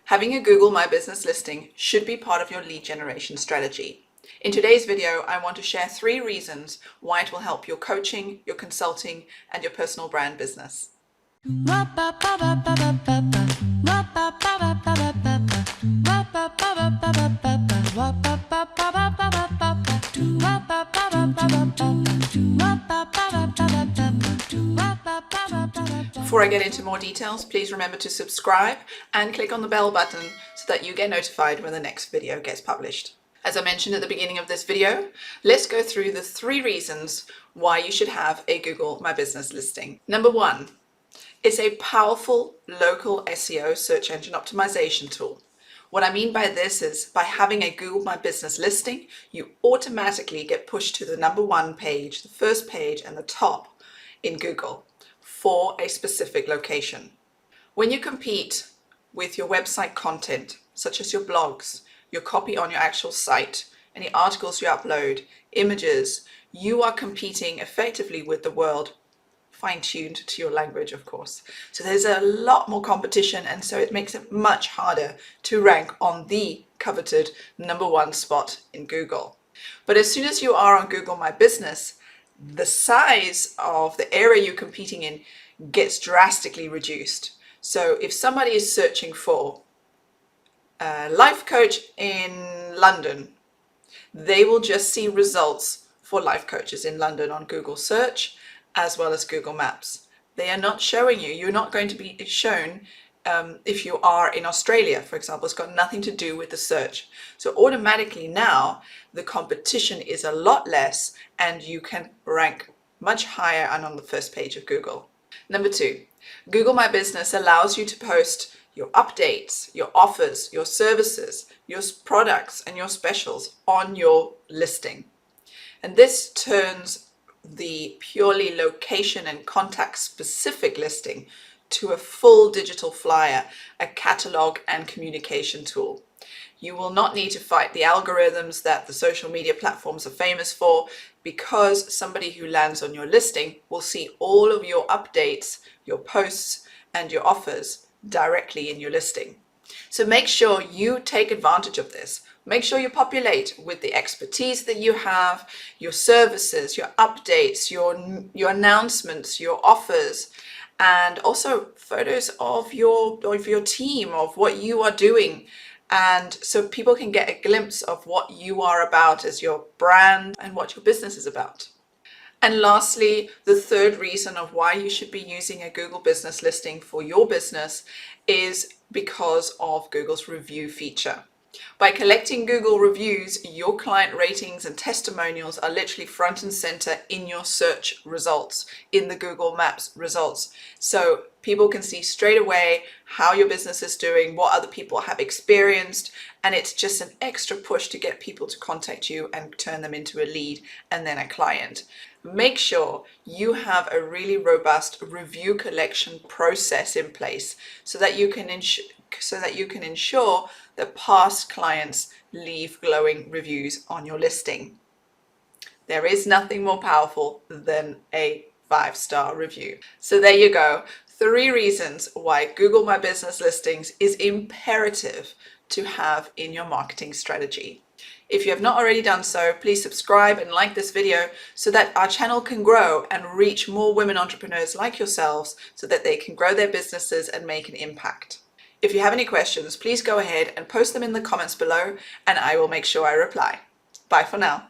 Having a Google My Business listing should be part of your lead generation strategy. In today's video, I want to share 3 reasons why it will help your coaching, your consulting, and your personal brand business. Before I get into more details, please remember to subscribe and click on the bell button so that you get notified when the next video gets published. As I mentioned at the beginning of this video, let's go through the 3 reasons why you should have a Google My Business listing. Number 1, it's a powerful local SEO search engine optimization tool. What I mean by this is by having a Google My Business listing, you automatically get pushed to the number 1 page, the first page and the top in Google for a specific location. When you compete with your website content, such as your blogs, your copy on your actual site, any articles you upload, images, you are competing effectively with the world, fine-tuned to your language, of course. So there's a lot more competition, and so it makes it much harder to rank on the coveted number 1 spot in Google. But as soon as you are on Google My Business, the size of the area you're competing in gets drastically reduced. So if somebody is searching for a life coach in London, they will just see results for life coaches in London on Google search as well as Google Maps. They are not showing you. You're not going to be shown if you are in Australia, for example. It's got nothing to do with the search. So automatically now the competition is a lot less and you can rank much higher and on the first page of Google. Number 2, Google My Business allows you to post your updates, your offers, your services, your products and your specials on your listing. And this turns the purely location and contact specific listing to a full digital flyer, a catalog and communication tool. You will not need to fight the algorithms that the social media platforms are famous for, because somebody who lands on your listing will see all of your updates, your posts and your offers directly in your listing. So make sure you take advantage of this. Make sure you populate with the expertise that you have, your services, your updates, your announcements, your offers, and also photos of your team, of what you are doing. And so people can get a glimpse of what you are about as your brand and what your business is about. And lastly, the 3rd reason of why you should be using a Google Business listing for your business is because of Google's review feature. By collecting Google reviews, your client ratings and testimonials are literally front and center in your search results, in the Google Maps results. So people can see straight away how your business is doing, what other people have experienced, and it's just an extra push to get people to contact you and turn them into a lead and then a client. Make sure you have a really robust review collection process in place so that you can ensure that past clients leave glowing reviews on your listing. There is nothing more powerful than a 5-star review. So there you go. 3 reasons why Google My Business listings is imperative to have in your marketing strategy. If you have not already done so, please subscribe and like this video so that our channel can grow and reach more women entrepreneurs like yourselves so that they can grow their businesses and make an impact. If you have any questions, please go ahead and post them in the comments below and I will make sure I reply. Bye for now.